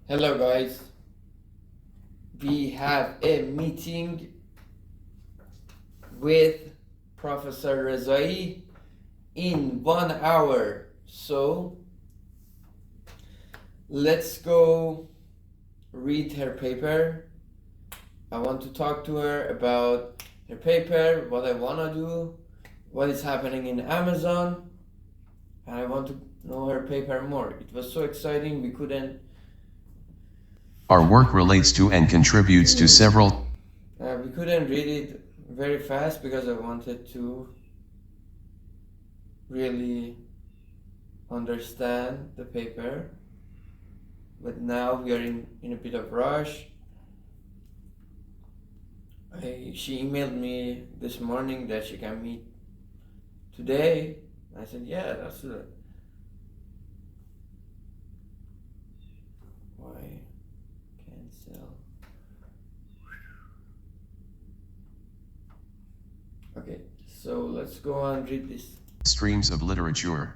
Hello, guys. We have a meeting with Professor Rezai in 1 hour. So let's go read her paper. I want to talk to her about her paper, what I want to do, what is happening in Amazon, and I want to know her paper more. It was so exciting, we couldn't. Our work relates to and contributes to several. We couldn't read it very fast because I wanted to really understand the paper. But now we are in a bit of rush. She emailed me this morning that she can meet today. I said, yeah, that's it. Why cancel? Okay, so let's go on read this. Streams of literature.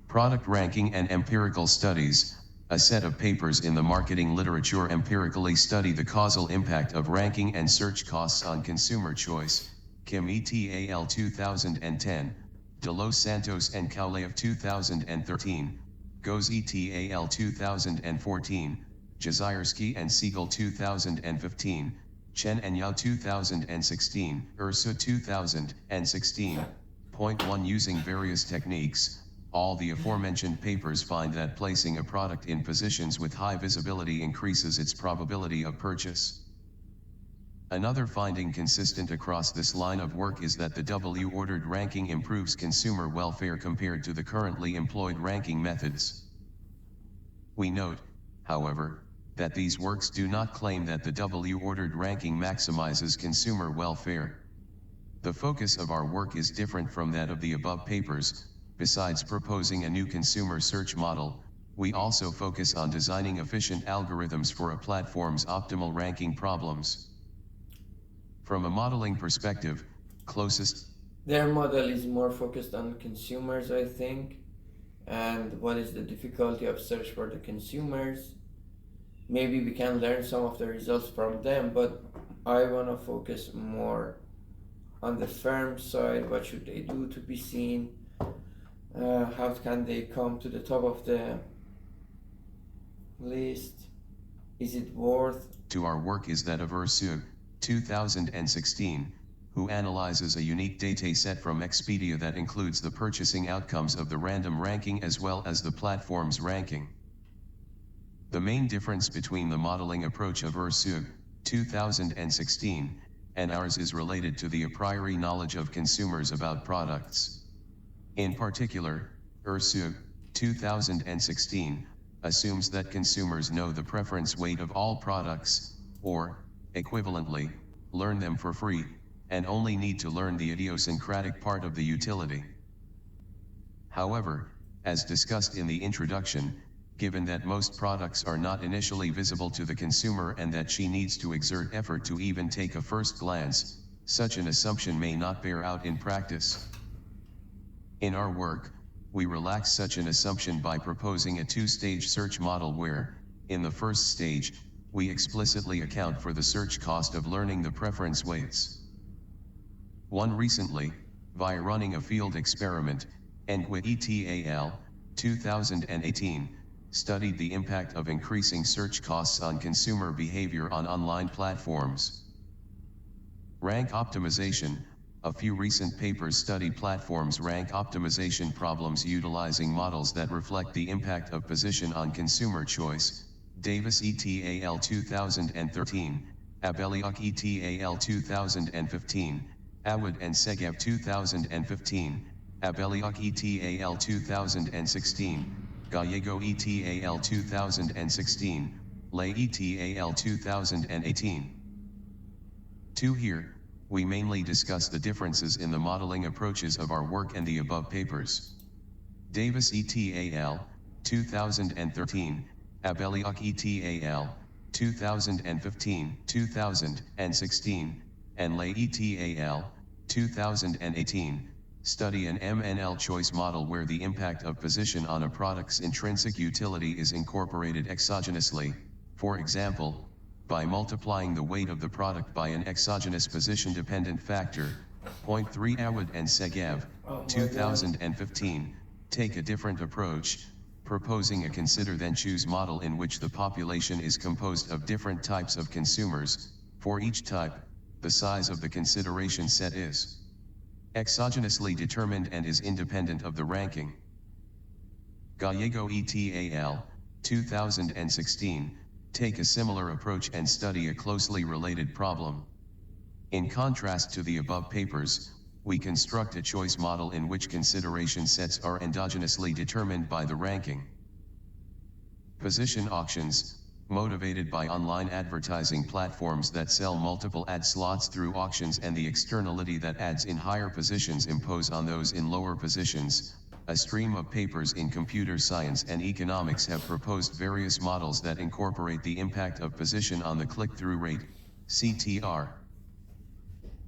Product ranking and empirical studies. A set of papers in the marketing literature empirically study the causal impact of ranking and search costs on consumer choice. Kim et al. 2010, De Los Santos and Cowley 2013, Goes et al. 2014, Jazierski and Siegel 2015, Chen and Yao 2016, Ursa 2016. Point 1. Using various techniques, all the aforementioned papers find that placing a product in positions with high visibility increases its probability of purchase. Another finding consistent across this line of work is that the W-ordered ranking improves consumer welfare compared to the currently employed ranking methods. We note, however, that these works do not claim that the W-ordered ranking maximizes consumer welfare. The focus of our work is different from that of the above papers. Besides proposing a new consumer search model, we also focus on designing efficient algorithms for a platform's optimal ranking problems. From a modeling perspective, closest. Their model is more focused on consumers, I think, and what is the difficulty of search for the consumers. Maybe we can learn some of the results from them, but I want to focus more on the firm side. What should they do to be seen? How can they come to the top of the list? Is it worth? To our work is that of Ursu, 2016, who analyzes a unique data set from Expedia that includes the purchasing outcomes of the random ranking as well as the platform's ranking. The main difference between the modeling approach of Ursu, 2016, and ours is related to the a priori knowledge of consumers about products. In particular, Ursu, 2016, assumes that consumers know the preference weight of all products, or, equivalently, learn them for free, and only need to learn the idiosyncratic part of the utility. However, as discussed in the introduction, given that most products are not initially visible to the consumer and that she needs to exert effort to even take a first glance, such an assumption may not bear out in practice. In our work, we relax such an assumption by proposing a two-stage search model where, in the first stage, we explicitly account for the search cost of learning the preference weights. One recently, via running a field experiment, Nguyen et al., 2018, studied the impact of increasing search costs on consumer behavior on online platforms. Rank optimization. A few recent papers study platforms' rank optimization problems utilizing models that reflect the impact of position on consumer choice. Davis et al. 2013, Abeliuk et al. 2015, Awad and Segev 2015, Abeliuk et al. 2016, Gallego et al. 2016, Lay et al. 2018. 2. Here, we mainly discuss the differences in the modeling approaches of our work and the above papers. Davis et al., 2013, Abeliuk et al., 2015, 2016, and Lay et al., 2018, Study an MNL choice model where the impact of position on a product's intrinsic utility is incorporated exogenously, for example, by multiplying the weight of the product by an exogenous position-dependent factor. 0.3 Awad and Segev, 2015, take a different approach, proposing a consider then choose model in which the population is composed of different types of consumers. For each type, the size of the consideration set is exogenously determined and is independent of the ranking. Gallego et al., 2016, take a similar approach and study a closely related problem. In contrast to the above papers, we construct a choice model in which consideration sets are endogenously determined by the ranking. Position auctions, motivated by online advertising platforms that sell multiple ad slots through auctions and the externality that ads in higher positions impose on those in lower positions. A stream of papers in computer science and economics have proposed various models that incorporate the impact of position on the click-through rate, CTR.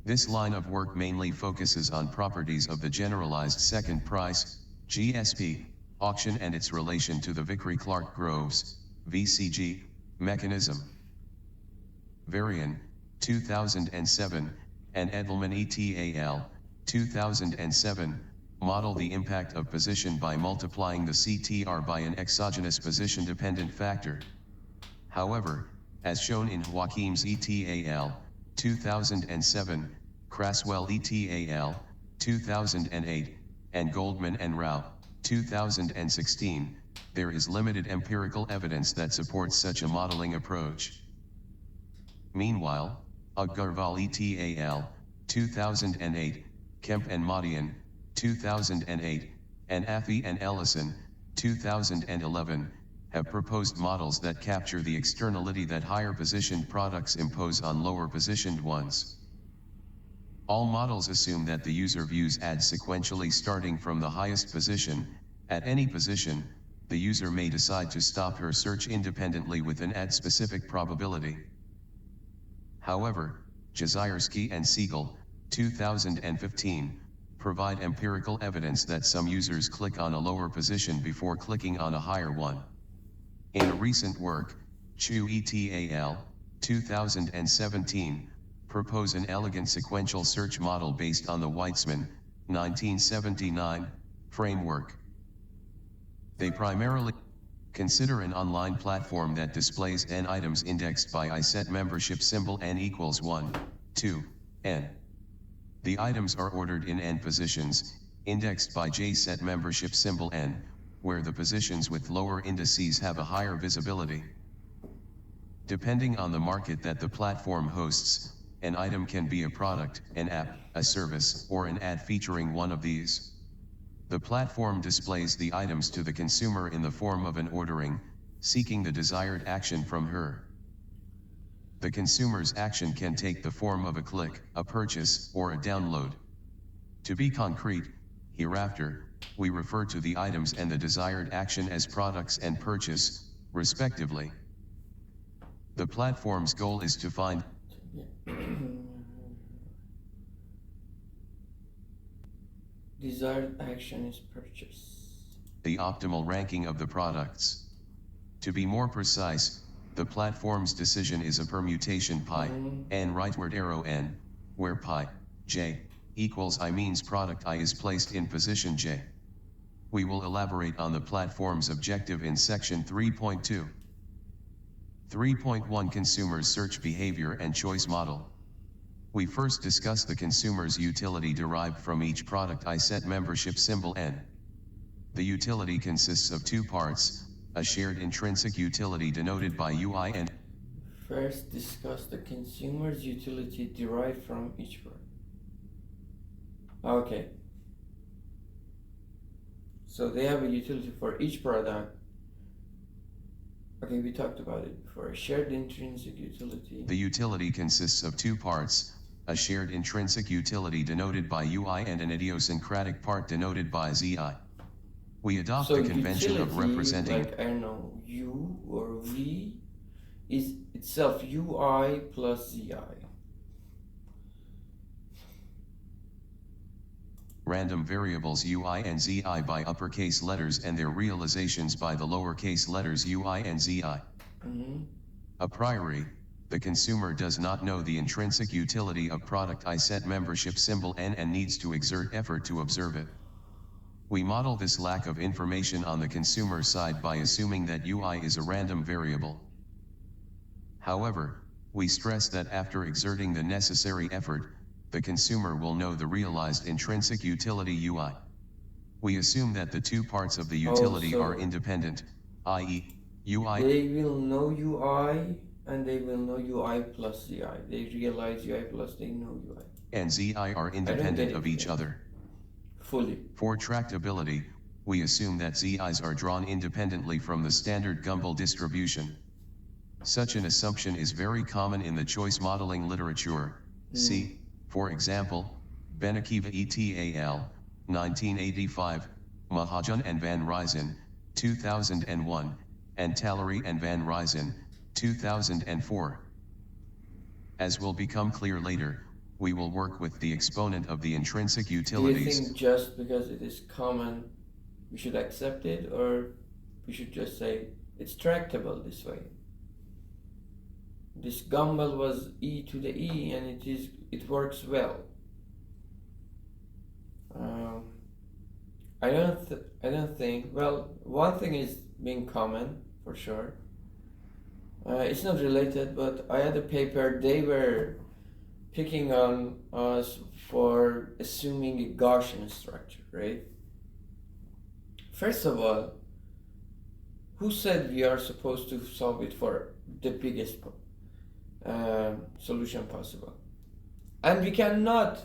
This line of work mainly focuses on properties of the generalized second price, GSP, auction and its relation to the Vickrey-Clark-Groves, VCG, mechanism. Varian, 2007, and Edelman et al., 2007, model the impact of position by multiplying the CTR by an exogenous position-dependent factor. However, as shown in Joaquims et al., 2007, Craswell et al., 2008, and Goldman and Rao, 2016, there is limited empirical evidence that supports such a modeling approach. Meanwhile, Agarwal et al., 2008, Kemp and Madian, 2008, and Affey and Ellison, 2011, have proposed models that capture the externality that higher positioned products impose on lower positioned ones. All models assume that the user views ads sequentially starting from the highest position. At any position, the user may decide to stop her search independently with an ad-specific probability. However, Jazierski and Siegel, 2015, provide empirical evidence that some users click on a lower position before clicking on a higher one. In a recent work, Chu et al., 2017, propose an elegant sequential search model based on the Weitzman, 1979, framework. They primarily consider an online platform that displays n items indexed by iSet membership symbol n equals 1, 2, n. The items are ordered in n positions, indexed by JSet membership symbol n, where the positions with lower indices have a higher visibility. Depending on the market that the platform hosts, an item can be a product, an app, a service, or an ad featuring one of these. The platform displays the items to the consumer in the form of an ordering, seeking the desired action from her. The consumer's action can take the form of a click, a purchase, or a download. To be concrete, hereafter, we refer to the items and the desired action as products and purchase, respectively. The platform's goal is to find desired action is purchase. The optimal ranking of the products. To be more precise, the platform's decision is a permutation pi, n rightward arrow n, where pi, j, equals I means product I is placed in position j. We will elaborate on the platform's objective in section 3.2. 3.1 Consumers' Search Behavior and Choice Model. We first discuss the consumer's utility derived from each product iSet membership symbol n. The utility consists of two parts, a shared intrinsic utility denoted by UI and first discuss the consumer's utility derived from each product. Okay. So they have a utility for each product. Okay, we talked about it before. A shared intrinsic utility. The utility consists of two parts, a shared intrinsic utility denoted by UI and an idiosyncratic part denoted by ZI. We adopt the convention utility, of representing, like, I don't know, U or V is itself UI plus ZI. random variables UI and ZI by uppercase letters and their realizations by the lowercase letters UI and ZI. A priori, the consumer does not know the intrinsic utility of product I set membership symbol N and needs to exert effort to observe it. We model this lack of information on the consumer side by assuming that UI is a random variable. However, we stress that after exerting the necessary effort, the consumer will know the realized intrinsic utility UI. We assume that the two parts of the utility are independent, i.e., UI. They will know UI and they will know UI plus ZI. They realize UI plus they know UI. And ZI are independent of each other. Fully. For tractability, we assume that ZIs are drawn independently from the standard Gumbel distribution. Such an assumption is very common in the choice modeling literature. See, for example, Benakiva et al., 1985, Mahajan and Van Ryzen, 2001, and Tallery and Van Ryzen, 2004. As will become clear later, we will work with the exponent of the intrinsic utilities. Do you think just because it is common, we should accept it, or we should just say it's tractable this way? This Gumbel was e to the e, and it works well. I don't think. Well, one thing is being common for sure. It's not related, but I had a paper. They were picking on us for assuming a Gaussian structure, right? First of all, who said we are supposed to solve it for the biggest solution possible? And we cannot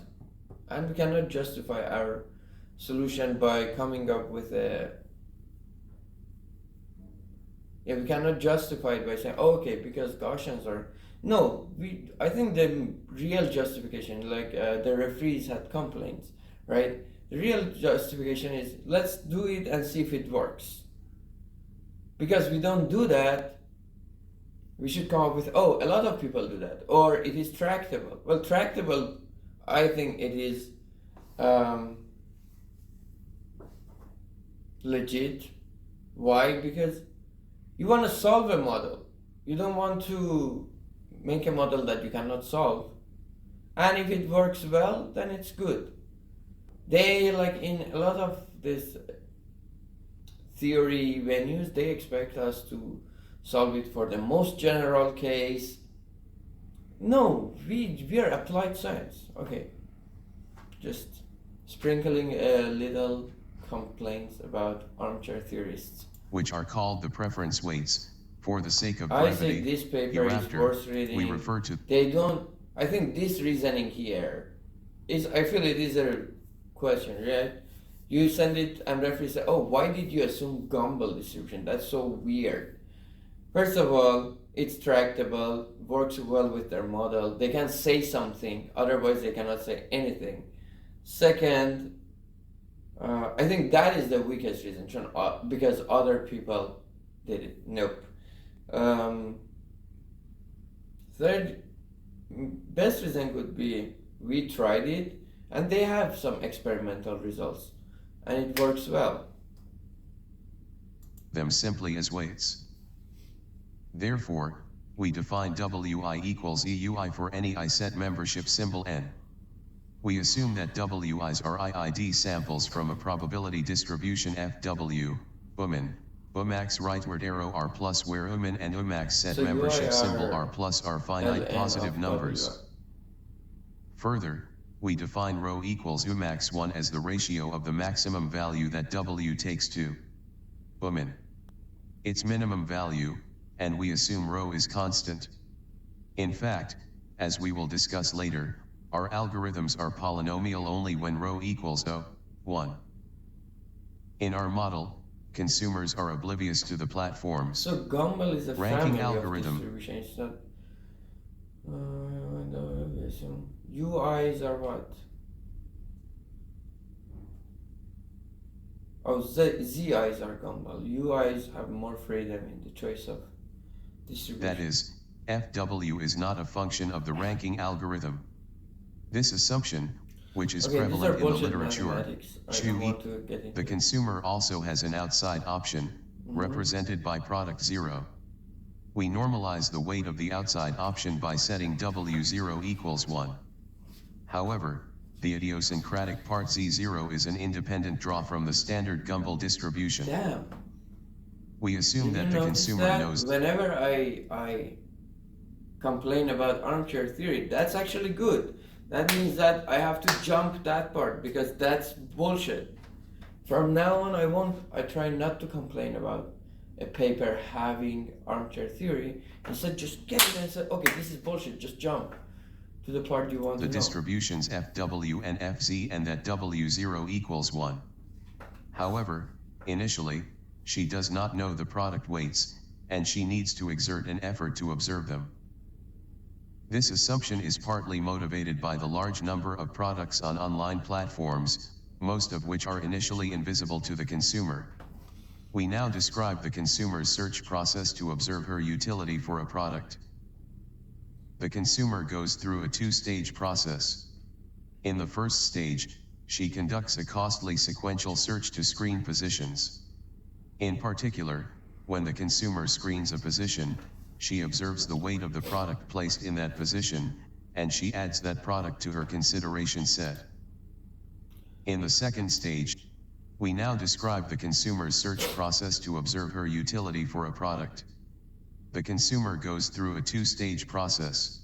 justify our solution by coming up with we cannot justify it by saying, oh, okay, because Gaussians are. No, I think the real justification, like the referees had complaints, right? The real justification is, let's do it and see if it works. Because we don't do that, we should come up with, oh, a lot of people do that, or it is tractable. Well, tractable, I think it is legit. Why? Because you want to solve a model. You don't want to make a model that you cannot solve. And if it works well, then it's good. They, like in a lot of this theory venues, they expect us to solve it for the most general case. No, we are applied science. Okay. Just sprinkling a little complaints about armchair theorists. Which are called the preference weights, for the sake of brevity. brevity. I think this paper is worth reading. We refer to. They don't. I think this reasoning here is. I feel it is a question, right? You send it and referee say, "Oh, why did you assume Gumbel distribution? That's so weird." First of all, it's tractable, works well with their model. They can say something, otherwise they cannot say anything. Second, I think that is the weakest reason, because other people did it. Nope. Third, best reason could be we tried it and they have some experimental results and it works well. Them simply as weights. Therefore, we define WI equals EUI for any I set membership symbol N. We assume that WIs are IID samples from a probability distribution FW, UMAN, UMAX rightward arrow R plus where UMAN and UMAX set membership symbol R plus are finite positive numbers. Further, we define rho equals UMAX 1 as the ratio of the maximum value that W takes to UMAN, its minimum value, and we assume rho is constant. In fact, as we will discuss later, our algorithms are polynomial only when rho equals 1. In our model, consumers are oblivious to the platforms. So Gumbel is a ranking family algorithm. Of distribution. It's not. UIs are what? Oh, ZIs are Gumbel. UIs have more freedom in the choice of distribution. That is, FW is not a function of the ranking algorithm. This assumption, which is Okay, these are prevalent in the bullshit literature. mathematics. I don't want to get into The it. consumer also has an outside option, represented by product 0. We normalize the weight of the outside option by setting W0 equals 1. However, the idiosyncratic part Z0 is an independent draw from the standard Gumbel distribution. Damn. We assume Did that you the notice consumer that? knows. Whenever I complain about armchair theory, that's actually good. That means that I have to jump that part because that's bullshit. From now on, I try not to complain about a paper having armchair theory. Instead, just get it and say, okay, this is bullshit, just jump to the part you want The to know. distributions FW and FZ and that W0 equals 1. However, initially, she does not know the product weights, and she needs to exert an effort to observe them. This assumption is partly motivated by the large number of products on online platforms, most of which are initially invisible to the consumer. We now describe the consumer's search process to observe her utility for a product. The consumer goes through a two-stage process. In the first stage, she conducts a costly sequential search to screen positions. In particular, when the consumer screens a position, she observes the weight of the product placed in that position, and she adds that product to her consideration set. In the second stage, we now describe the consumer's search process to observe her utility for a product. The consumer goes through a two-stage process.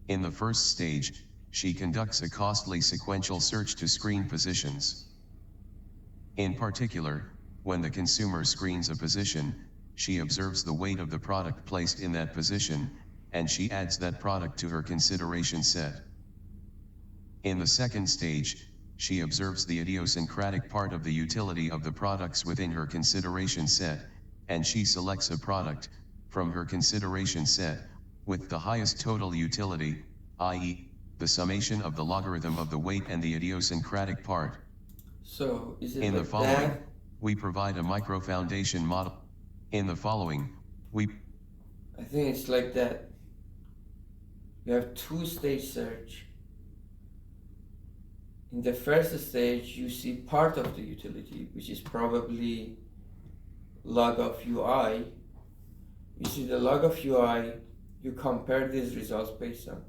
In the first stage, she conducts a costly sequential search to screen positions. In particular, when the consumer screens a position, she observes the weight of the product placed in that position, and she adds that product to her consideration set. In the second stage, she observes the idiosyncratic part of the utility of the products within her consideration set, and she selects a product from her consideration set with the highest total utility, i.e., the summation of the logarithm of the weight and the idiosyncratic part. So, is it In like the following, that? we provide a micro-foundation model. In the following, we I think it's like that. You have two-stage search. In the first stage, you see part of the utility, which is probably log of UI. You see the log of UI, you compare these results based on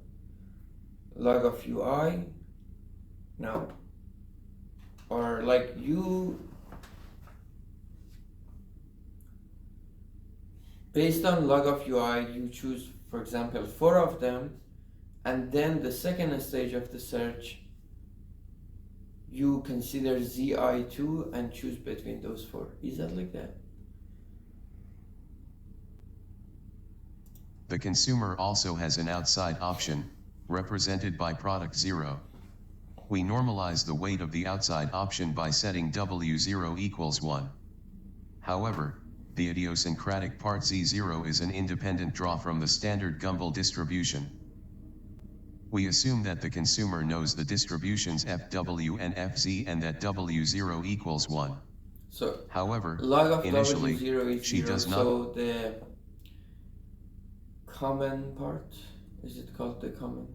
log of UI, no, or like you, based on log of UI, you choose, for example, 4 of them, and then the second stage of the search, you consider ZI2 and choose between those 4. Is that like that? The consumer also has an outside option, represented by product 0. We normalize the weight of the outside option by setting W0 equals 1. However, the idiosyncratic part Z0 is an independent draw from the standard Gumbel distribution. We assume that the consumer knows the distributions FW and FZ and that W0 equals 1. So, however, log of initially, W0 is she 0, does not. so the common part, is it called the common?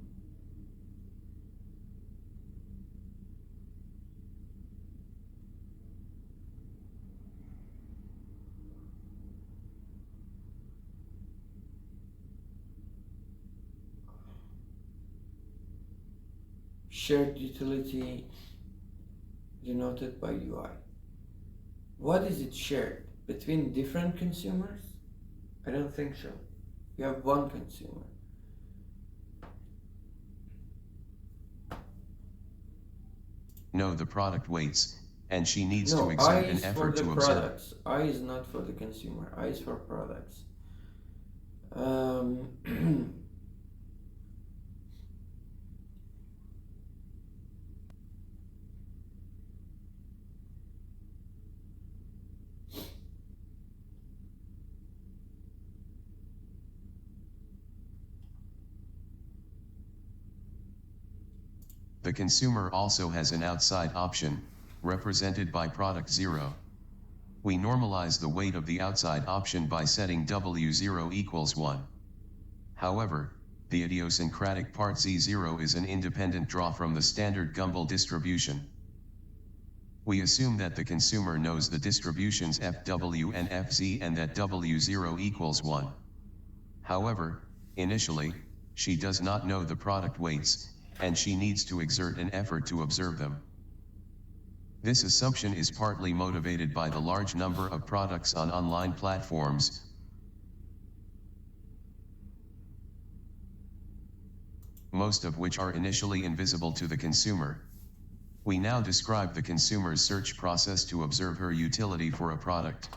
Shared utility denoted by UI. What is it shared? Between different consumers? I don't think so. You have one consumer. Know the product weights, and she needs No, to I exert an is for effort the to observe. products. I is not for the consumer. I is for products. The consumer also has an outside option, represented by product 0. We normalize the weight of the outside option by setting W0 equals 1. However, the idiosyncratic part Z0 is an independent draw from the standard Gumbel distribution. We assume that the consumer knows the distributions FW and FZ and that W0 equals 1. However, initially, she does not know the product weights, and she needs to exert an effort to observe them. This assumption is partly motivated by the large number of products on online platforms, most of which are initially invisible to the consumer. We now describe the consumer's search process to observe her utility for a product.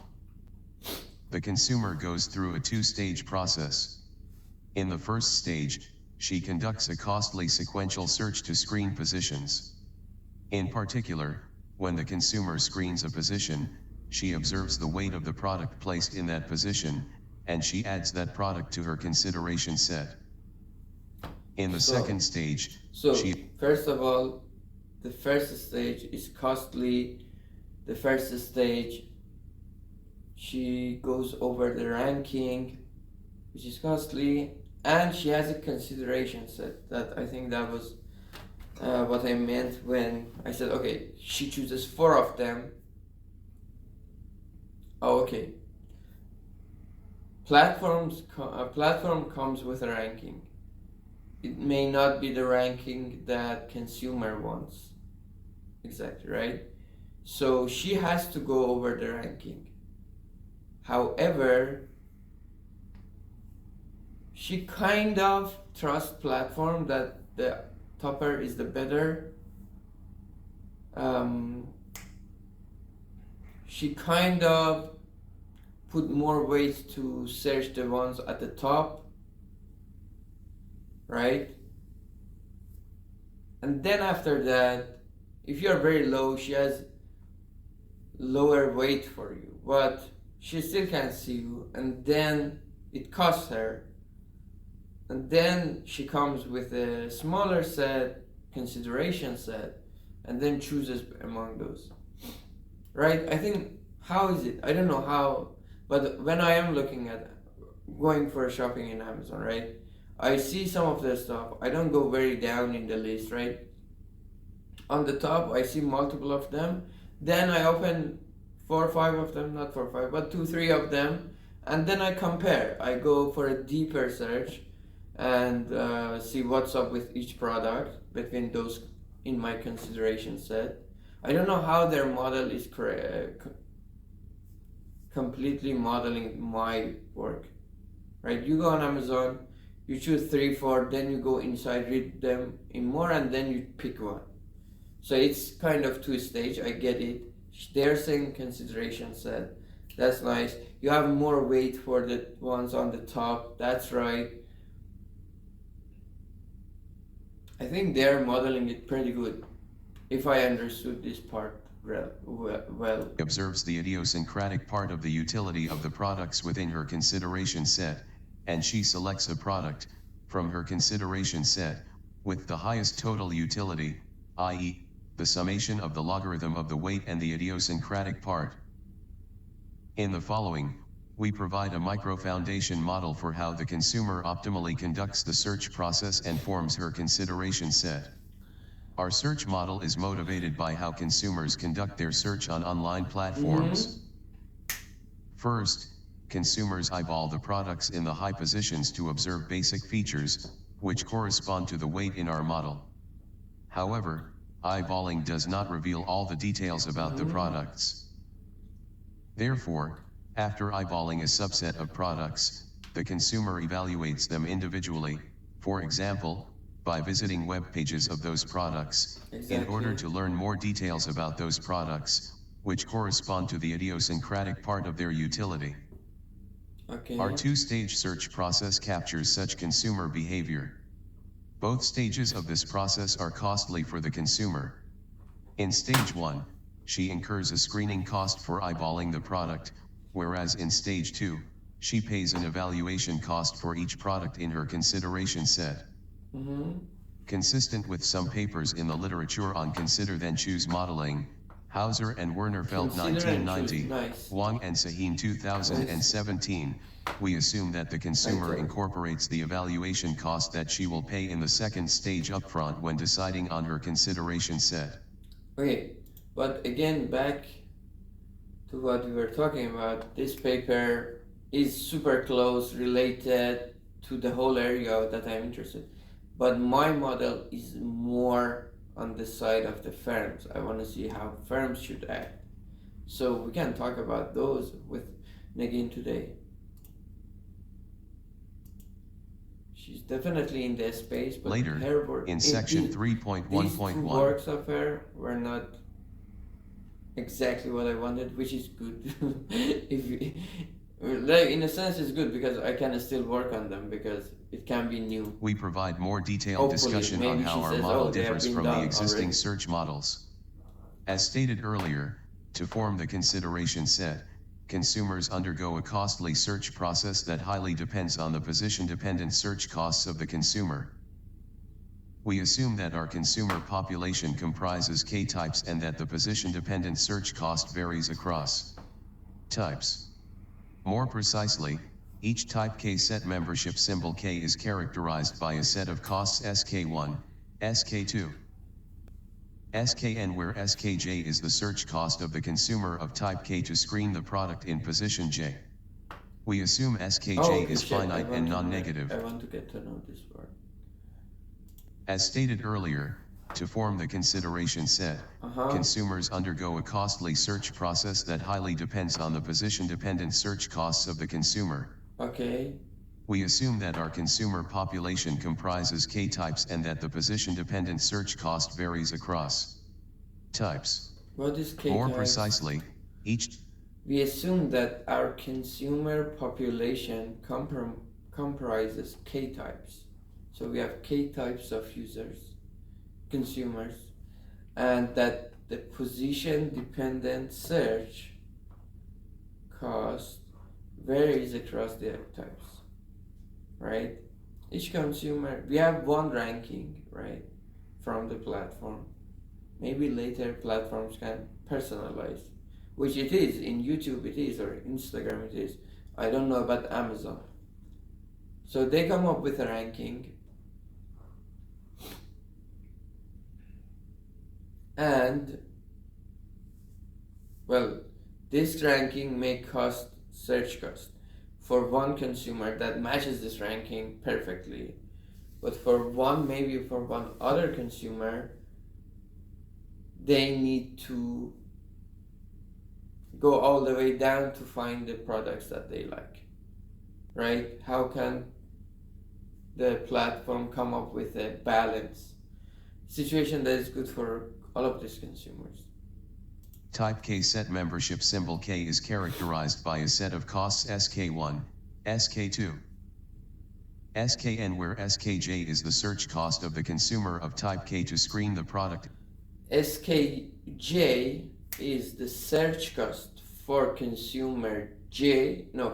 The consumer goes through a two-stage process. In the first stage, she conducts a costly sequential search to screen positions. In particular, when the consumer screens a position, she observes the weight of the product placed in that position, and she adds that product to her consideration set. In the second stage, first of all, the first stage is costly. The first stage, she goes over the ranking, which is costly, and she has a consideration set. That I think that was what I meant when I said, okay, she chooses 4 of them. Oh, okay. Platform comes with a ranking. It may not be the ranking that consumer wants. Exactly, right? So she has to go over the ranking. However, she kind of trusts platform that the topper is the better. She kind of put more weight to search the ones at the top, right? And then after that, if you're very low, she has lower weight for you, but she still can't see you, and then it costs her. And then she comes with a smaller set, consideration set, and then chooses among those. Right? I think, how is it? I don't know how, but when I am looking at going for shopping in Amazon, right? I see some of the stuff. I don't go very down in the list, right? On the top, I see multiple of them. Then I open 4 or 5 of them, not 4 or 5, but 2, 3 of them, and then I compare. I go for a deeper search and see what's up with each product between those in my consideration set. I don't know how their model is completely modeling my work, right? You go on Amazon, you choose 3, 4, then you go inside, read them in more, and then you pick one. So it's kind of 2-stage, I get it. They're saying consideration set, that's nice. You have more weight for the ones on the top, that's right. I think they're modeling it pretty good, if I understood this part well. Observes the idiosyncratic part of the utility of the products within her consideration set, and she selects a product from her consideration set with the highest total utility, i.e., the summation of the logarithm of the weight and the idiosyncratic part. In the following, we provide a micro-foundation model for how the consumer optimally conducts the search process and forms her consideration set. Our search model is motivated by how consumers conduct their search on online platforms. First, consumers eyeball the products in the high positions to observe basic features, which correspond to the weight in our model. However, eyeballing does not reveal all the details about the products. Therefore, after eyeballing a subset of products, the consumer evaluates them individually, for example, by visiting web pages of those products, in order to learn more details about those products, which correspond to the idiosyncratic part of their utility. Okay. Our 2-stage search process captures such consumer behavior. Both stages of this process are costly for the consumer. In stage 1, she incurs a screening cost for eyeballing the product, whereas in stage 2, she pays an evaluation cost for each product in her consideration set. Consistent with some papers in the literature on consider then choose modeling, Hauser and Wernerfeld Consider and choose. 1990, Nice. Wang and Sahin 2017. We assume that the consumer Title. incorporates the evaluation cost that she will pay in the second stage upfront when deciding on her consideration set. Okay, but again, back to what we were talking about, this paper is super close related to the whole area that I'm interested. But my model is more on the side of the firms. I want to see how firms should act. So we can talk about those with Negin today. She's definitely in the space, but Later, her work in section these 3.1.1, two works of her were not exactly what I wanted, which is good. Like, in a sense, it's good because I can still work on them because it can be new. we provide more detailed Hopefully, discussion on maybe how she our says, model "Oh, they have differs been from the done existing already." search models. As stated earlier, to form the consideration set, consumers undergo a costly search process that highly depends on the position-dependent search costs of the consumer. We assume that our consumer population comprises K-types and that the position-dependent search cost varies across types. More precisely, each type K set membership symbol K is characterized by a set of costs SK1, SK2, SKN, where SKJ is the search cost of the consumer of type K to screen the product in position J. We assume SKJ is finite and non-negative. I want to get to know this part. As stated earlier, to form the consideration set, consumers undergo a costly search process that highly depends on the position-dependent search costs of the consumer. Okay. We assume that our consumer population comprises K-types and that the position-dependent search cost varies across types. What is K-types? More precisely, we assume that our consumer population comprises K-types. So we have K-types of users, consumers, and that the position-dependent search cost varies across the types, right? Each consumer, we have one ranking, right, from the platform. Maybe later platforms can personalize, which it is, in YouTube it is, or Instagram it is. I don't know about Amazon. So they come up with a ranking, and well, this ranking may cost search cost for one consumer that matches this ranking perfectly, but for one, maybe for one other consumer, they need to go all the way down to find the products that they like, right? How can the platform come up with a balance situation that is good for all of these consumers? Type K set membership symbol K is characterized by a set of costs SK1, SK2, SKN, where SKJ is the search cost of the consumer of type K to screen the product. SKJ is the search cost for consumer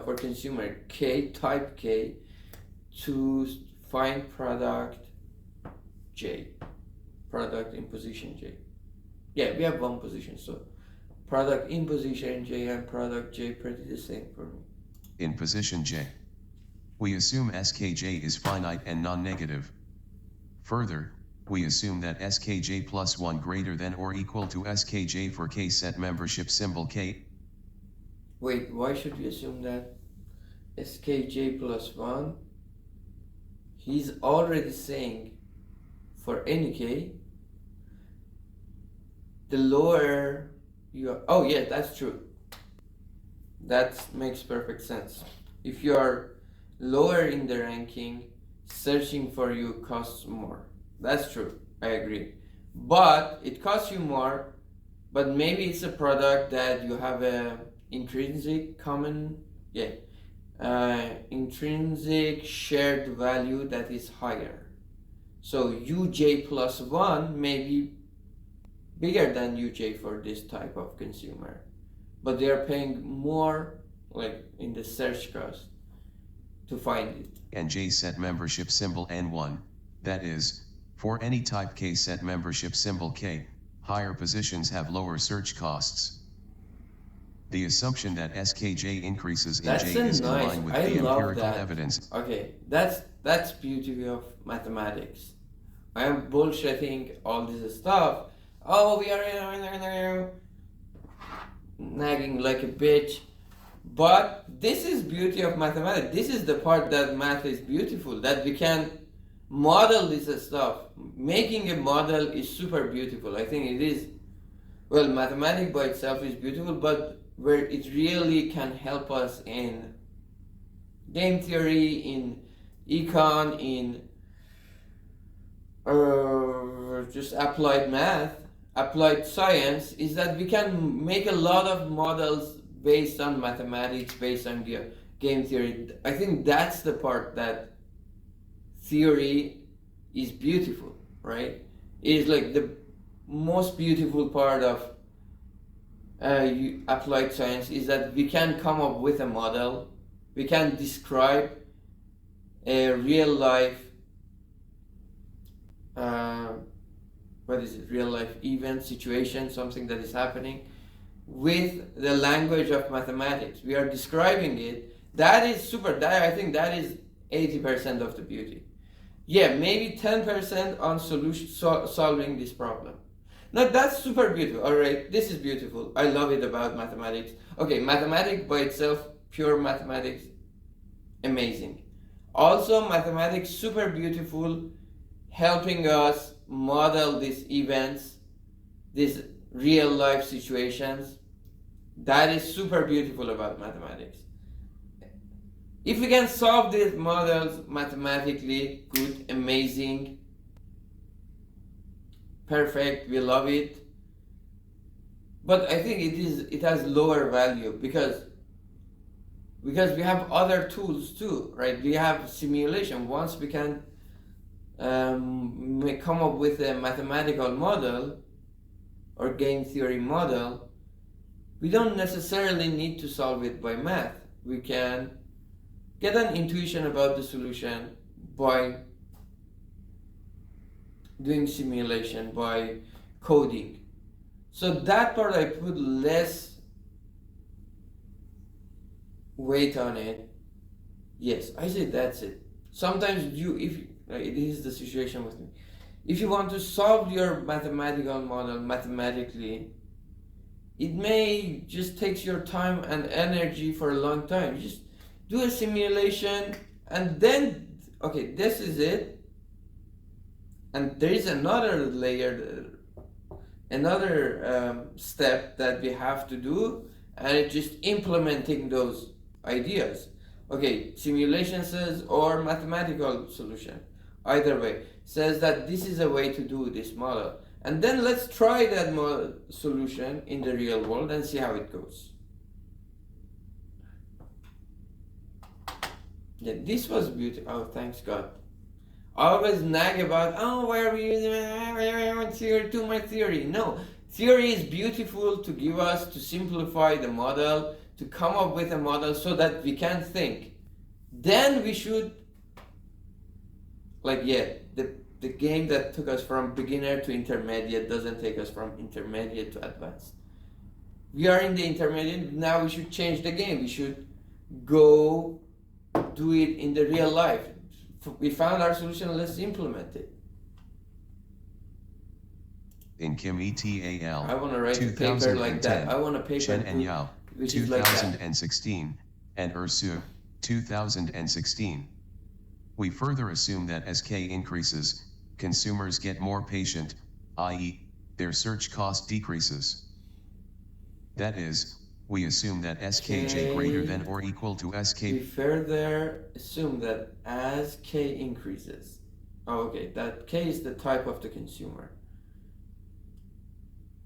for consumer K, type K, to find product J, product in position J. Yeah, we have one position, so product in position J and product J pretty the same for me. In position J, we assume SKJ is finite and non-negative. Further, we assume that SKJ plus 1 greater than or equal to SKJ for K set membership symbol K. Wait, why should we assume that? SKJ plus 1? He's already saying for any K, the lower you are, oh yeah, that's true. That makes perfect sense. If you are lower in the ranking, searching for you costs more. That's true, I agree. But it costs you more, but maybe it's a product that you have a intrinsic intrinsic shared value that is higher. So UJ plus 1 may be bigger than UJ for this type of consumer, but they are paying more, like in the search cost, to find it. And J set membership symbol N1, that is, for any type K set membership symbol K, higher positions have lower search costs. The assumption that SKJ increases in That's J a is in nice. line with I the love empirical that. evidence. Okay, that's beauty of mathematics. I am bullshitting all this stuff. Oh, we are nagging like a bitch. But this is beauty of mathematics. This is the part that math is beautiful. That we can model this stuff. Making a model is super beautiful. I think it is. Well, mathematics by itself is beautiful, but where it really can help us in game theory, in econ, in just applied math, applied science, is that we can make a lot of models based on mathematics, based on game theory. I think that's the part that theory is beautiful, right? It is like the most beautiful part of applied science is that we can come up with a model, we can describe a real life real life event, situation, something that is happening with the language of mathematics. We are describing it. That is super. That, I think that is 80% of the beauty. Yeah, maybe 10% on solving this problem. Now that's super beautiful. All right, this is beautiful. I love it about mathematics. Okay, mathematics by itself, pure mathematics, amazing. Also, mathematics super beautiful, helping us model these events, these real life situations. That is super beautiful about mathematics. If we can solve these models mathematically, good, amazing, perfect, we love it. But I think it has lower value because we have other tools too, right? We have simulation. Once we can come up with a mathematical model or game theory model, we don't necessarily need to solve it by math. We can get an intuition about the solution by doing simulation, by coding. So that part I put less weight on it. Yes, I say that's it. Sometimes it is the situation with me. If you want to solve your mathematical model mathematically, it may just takes your time and energy for a long time. You just do a simulation and then, okay, this is it. And there is another layer, another step that we have to do, and it's just implementing those ideas. Okay, simulation says or mathematical solution. Either way, says that this is a way to do this model. And then let's try that solution in the real world and see how it goes. Yeah, this was beautiful. Oh, thanks God. I always nag about, oh, why are we using theory, too much theory? No, theory is beautiful to give us, to simplify the model, to come up with a model so that we can think. Then we should, the game that took us from beginner to intermediate doesn't take us from intermediate to advanced. We are in the intermediate, now we should change the game. We should go do it in the real life. We found our solution, let's implement it. In Kim ETAL, I want to write a paper like that. I want a paper Chen and Yao, which is like that. 2016, and Ursu, 2016. We further assume that SK increases, consumers get more patient, i.e., their search cost decreases. That is, we assume that SKJ greater than or equal to SK. We further assume that as K increases, that K is the type of the consumer.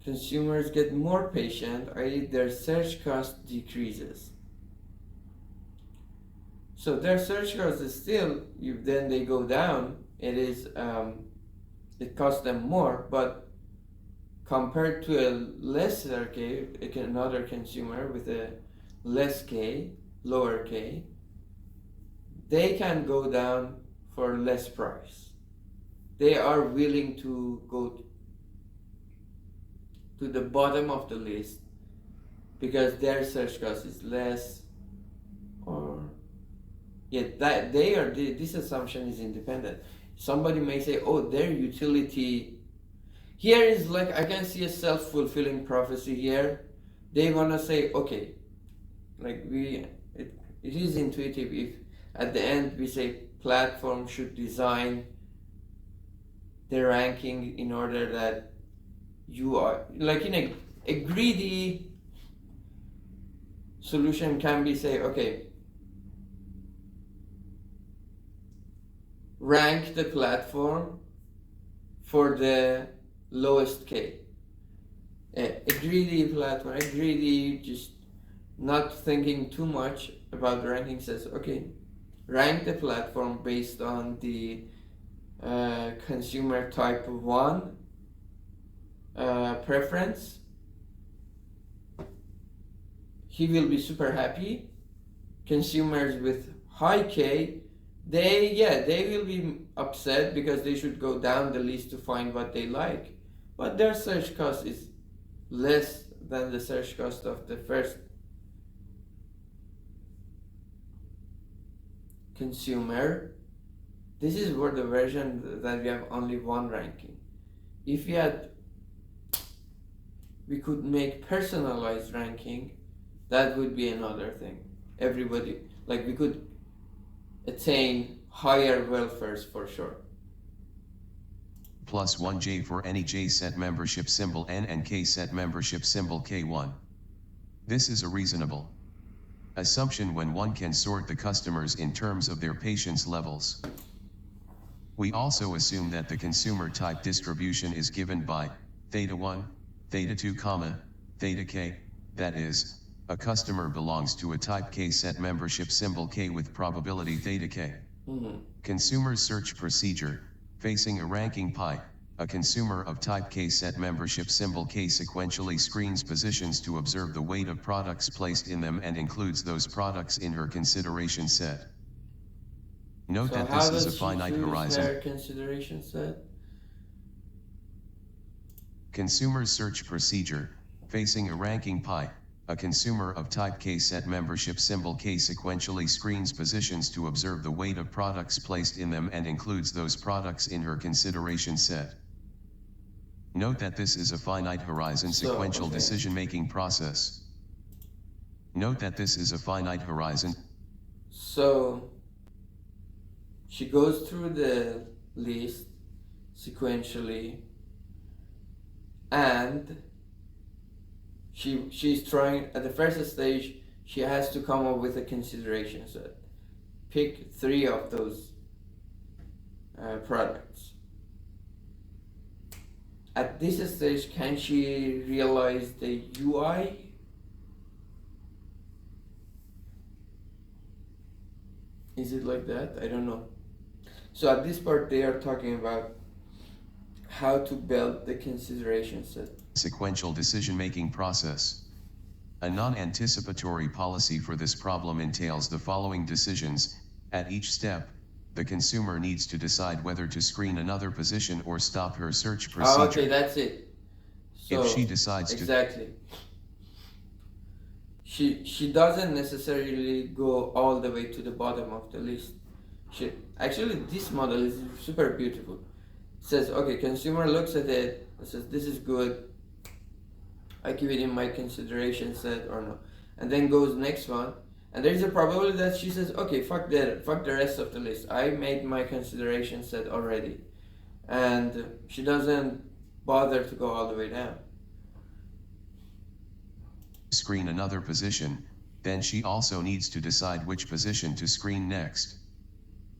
Consumers get more patient, i.e. their search cost decreases. So their search cost is still, then they go down, it costs them more, but compared to a lesser K, another consumer with a less K, lower K, they can go down for less price. They are willing to go to the bottom of the list because their search cost is less, or yeah, that this assumption is independent. Somebody may say, oh, their utility here is like, I can see a self-fulfilling prophecy here. They want to say, okay, like it is intuitive if at the end we say platform should design the ranking in order that you are like in a greedy solution can be say, okay, rank the platform for the lowest K. A greedy platform, a greedy, just not thinking too much about the ranking says, okay, rank the platform based on the consumer type 1 preference. He will be super happy. Consumers with high K, they will be upset because they should go down the list to find what they like, but their search cost is less than the search cost of the first consumer. This is where the version that we have only one ranking. If we could make personalized ranking, that would be another thing. Everybody, like we could attain higher welfares for sure. Plus 1J for any J set membership symbol N and K set membership symbol K1. This is a reasonable assumption when one can sort the customers in terms of their patience levels. We also assume that the consumer type distribution is given by theta 1, theta 2, theta K, that is, a customer belongs to a type K set membership symbol K with probability theta K. Consumer search procedure, facing a ranking pie, a consumer of type K set membership symbol K sequentially screens positions to observe the weight of products placed in them and includes those products in her consideration set. Note that this is a finite horizon. Her consideration set? Consumer search procedure, facing a ranking pie, a consumer of type K set membership symbol K sequentially screens positions to observe the weight of products placed in them and includes those products in her consideration set. Note that this is a finite horizon sequential decision-making process. Note that this is a finite horizon. So she goes through the list sequentially and she's trying, at the first stage, she has to come up with a consideration set. Pick 3 of those products. At this stage, can she realize the UI? Is it like that? I don't know. So at this part, they are talking about how to build the consideration set. Sequential decision-making process. A non-anticipatory policy for this problem entails the following decisions. At each step, the consumer needs to decide whether to screen another position or stop her search procedure. Oh, okay, that's it. So, if she decides exactly. She doesn't necessarily go all the way to the bottom of the list. Actually, this model is super beautiful. It says, okay, consumer looks at it and says, this is good. I keep it in my consideration set or no. And then goes next one. And there's a probability that she says, okay, fuck the rest of the list. I made my consideration set already. And she doesn't bother to go all the way down. Screen another position, then she also needs to decide which position to screen next.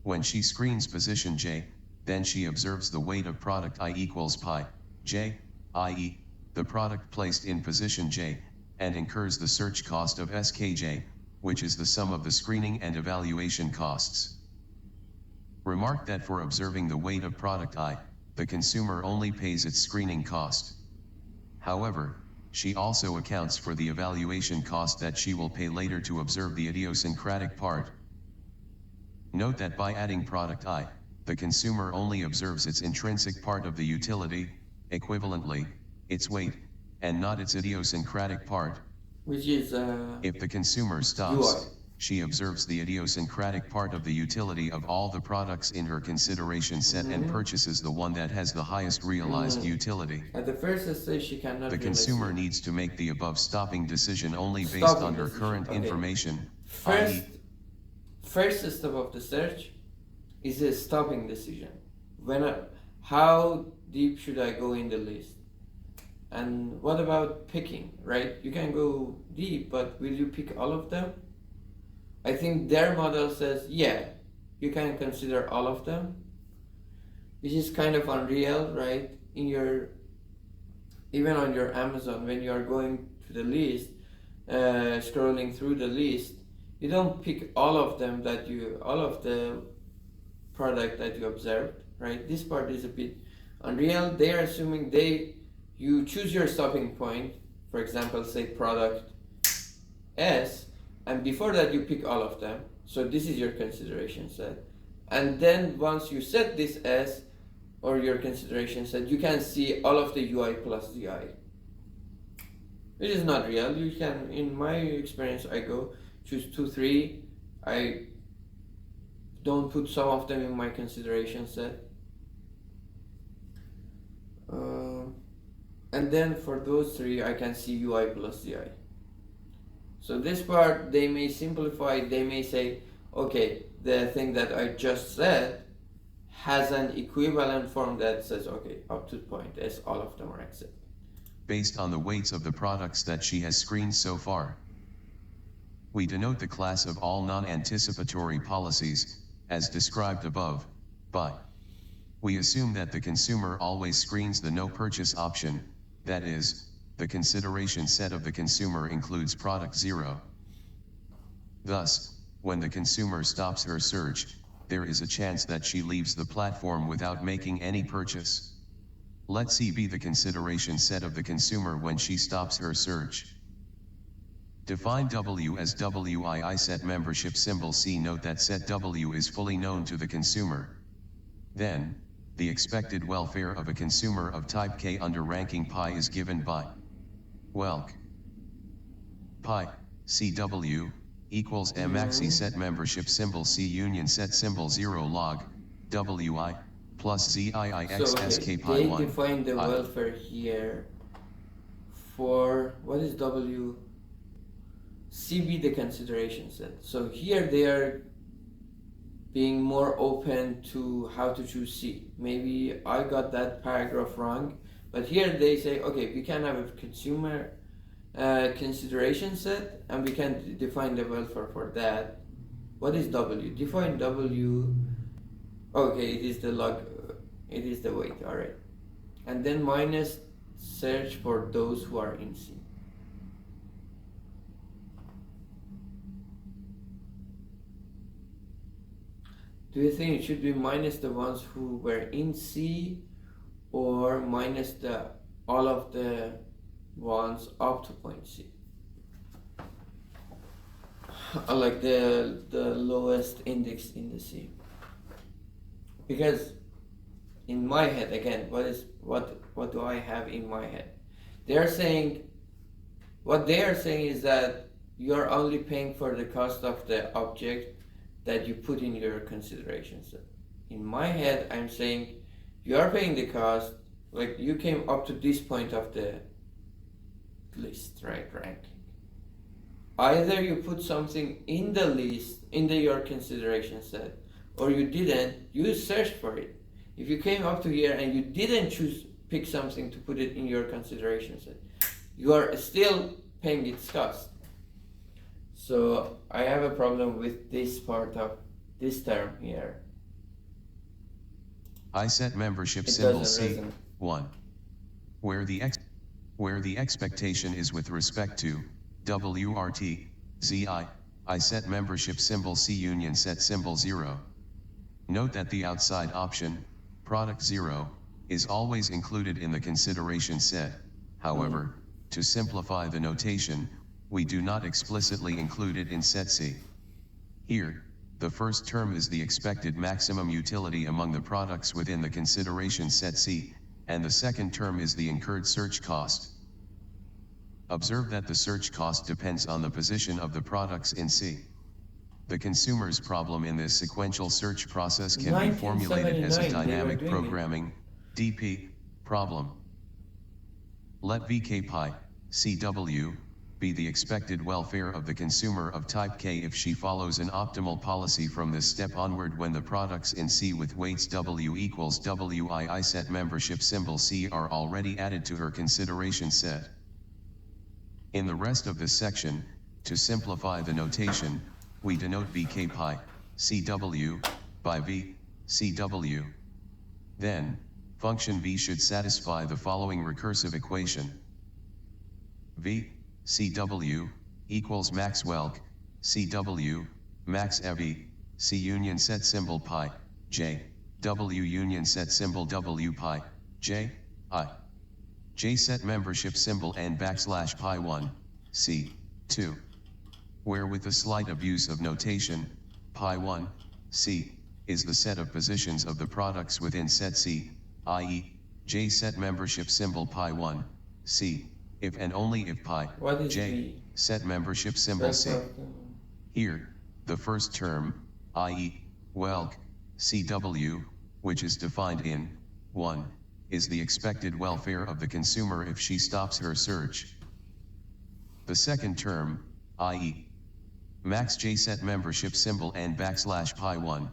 When she screens position J, then she observes the weight of product I equals pi, J, i.e., the product placed in position J, and incurs the search cost of SKJ, which is the sum of the screening and evaluation costs. Remark that for observing the weight of product I, the consumer only pays its screening cost. However, she also accounts for the evaluation cost that she will pay later to observe the idiosyncratic part. Note that by adding product I, the consumer only observes its intrinsic part of the utility, equivalently, its weight, and not its idiosyncratic part. which is If the consumer UI. stops, she observes the idiosyncratic part of the utility of all the products in her consideration set and purchases the one that has the highest realized utility. At the first stage, she cannot The really consumer see. needs to make the above stopping decision only based Stopping on her decision, current okay. information, First, i.e. first step of the search is a stopping decision. How deep should I go in the list? And what about picking, right? You can go deep, but will you pick all of them? I think their model says, yeah, you can consider all of them, which is kind of unreal, right? Even on your Amazon, when you are going to the list, scrolling through the list, you don't pick all of the product that you observed, right? This part is a bit unreal. They are assuming you choose your stopping point, for example, say product S, and before that you pick all of them. So this is your consideration set. And then once you set this S or your consideration set, you can see all of the UI plus ZI. Which is not real. You can, in my experience, I go choose 2, 3. I don't put some of them in my consideration set. And then for those 3, I can see UI plus ZI. So this part, they may simplify, they may say, okay, the thing that I just said has an equivalent form that says, okay, up to point S, all of them are accepted. Based on the weights of the products that she has screened so far. We denote the class of all non-anticipatory policies, as described above, by. We assume that the consumer always screens the no purchase option, that is, the consideration set of the consumer includes product 0. Thus, when the consumer stops her search, there is a chance that she leaves the platform without making any purchase. Let C be the consideration set of the consumer when she stops her search. Define W as WII set membership symbol C. Note that set W is fully known to the consumer. Then, the expected welfare of a consumer of type K under ranking pi is given by welk pi CW equals maxi set membership symbol C union set symbol 0 log WI plus ZIIX SK pi 1. They define the welfare here for what is W? CB the consideration set. So here they are being more open to how to choose C. Maybe I got that paragraph wrong, but here they say, okay, we can have a consumer consideration set and we can define the welfare for that. What is W? Define W. Okay, it is the log, it is the weight, all right. And then minus search for those who are in C. Do you think it should be minus the ones who were in C or minus all of the ones up to point C? Like the lowest index in the C. Because in my head, again, what do I have in my head? What they are saying is that you're only paying for the cost of the object that you put in your consideration set. In my head, I'm saying you are paying the cost, like you came up to this point of the list, right, ranking. Either you put something in the list, your consideration set, or you didn't, you searched for it. If you came up to here and you didn't pick something to put it in your consideration set, you are still paying its cost. So I have a problem with this part of this term here. I set membership symbol C1, where the expectation is with respect to WRT ZI. I set membership symbol C union set symbol 0. Note that the outside option, product 0, is always included in the consideration set. However, to simplify the notation, we do not explicitly include it in set C. Here, the first term is the expected maximum utility among the products within the consideration set C, and the second term is the incurred search cost. Observe that the search cost depends on the position of the products in C. The consumer's problem in this sequential search process can be formulated as a 1979 they were dynamic doing it. programming DP problem. Let VK pi CW be the expected welfare of the consumer of type K if she follows an optimal policy from this step onward. When the products in C with weights W equals WII set membership symbol C are already added to her consideration set. In the rest of this section, to simplify the notation, we denote VK pi CW by V CW. Then, function V should satisfy the following recursive equation. V CW equals max welk CW max EV C union set symbol pi J W union set symbol W pi J I J set membership symbol and backslash pi 1 C 2, where with a slight abuse of notation, pi 1 C is the set of positions of the products within set C, i.e. J set membership symbol pi 1 C if and only if pi What is J V? set membership symbol C. Here, the first term, i.e. welk CW, which is defined in 1, is the expected welfare of the consumer if she stops her search. The second term, i.e. max J set membership symbol and backslash pi 1.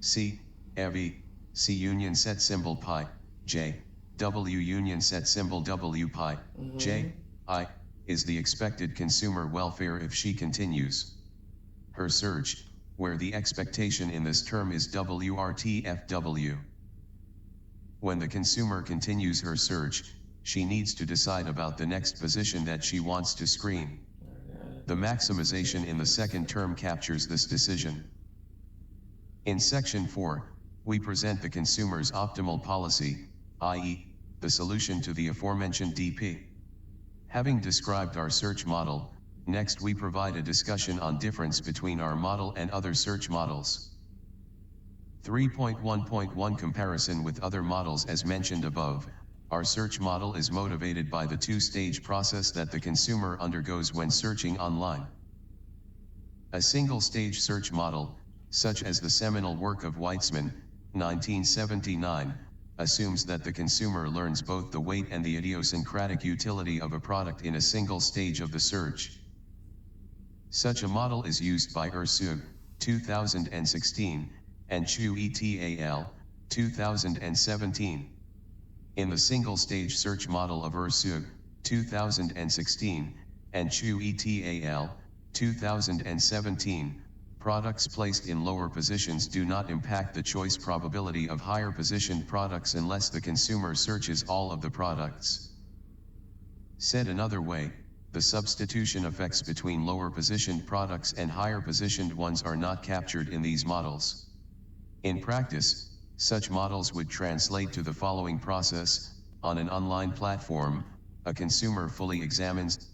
C, EV, C union set symbol pi, J, W union set symbol W pi, J, I, is the expected consumer welfare if she continues her search, where the expectation in this term is WRTFW. When the consumer continues her search, she needs to decide about the next position that she wants to screen. The maximization in the second term captures this decision. In section 4, we present the consumer's optimal policy, i.e., the solution to the aforementioned DP. Having described our search model, next we provide a discussion on difference between our model and other search models. 3.1.1 Comparison with other models. As mentioned above, our search model is motivated by the two-stage process that the consumer undergoes when searching online. A single-stage search model, such as the seminal work of Weitzman, 1979, assumes that the consumer learns both the weight and the idiosyncratic utility of a product in a single stage of the search. Such a model is used by Ersug, 2016, and Chu et al., 2017. In the single-stage search model of Ersug, 2016, and Chu et al., 2017, products placed in lower positions do not impact the choice probability of higher positioned products unless the consumer searches all of the products. Said another way, the substitution effects between lower positioned products and higher positioned ones are not captured in these models. In practice, such models would translate to the following process: on an online platform, a consumer fully examines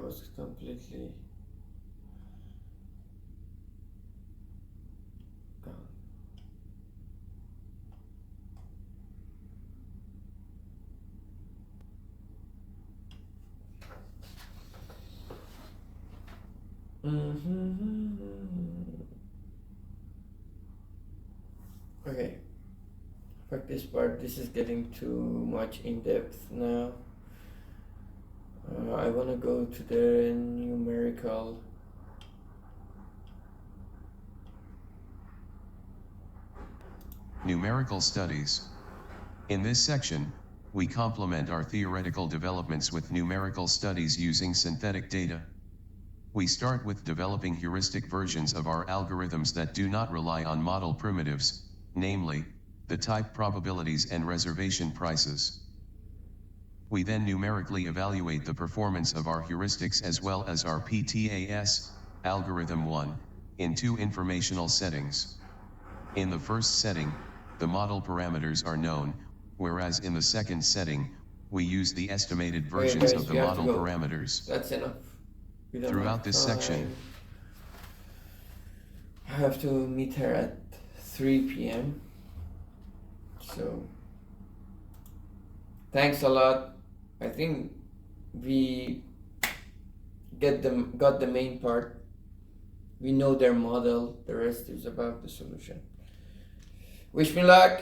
was completely gone. Okay, fuck this part. This is getting too much in depth now. I want to go to the numerical. Numerical studies. In this section, we complement our theoretical developments with numerical studies using synthetic data. We start with developing heuristic versions of our algorithms that do not rely on model primitives, namely, the type probabilities and reservation prices. We then numerically evaluate the performance of our heuristics as well as our PTAS, algorithm 1, in two informational settings. In the first setting, the model parameters are known, whereas in the second setting, we use the estimated versions of the model parameters. That's enough. Throughout this section, I have to meet her at 3 p.m. So, thanks a lot. I think we got the main part. We know their model. The rest is about the solution. Wish me luck.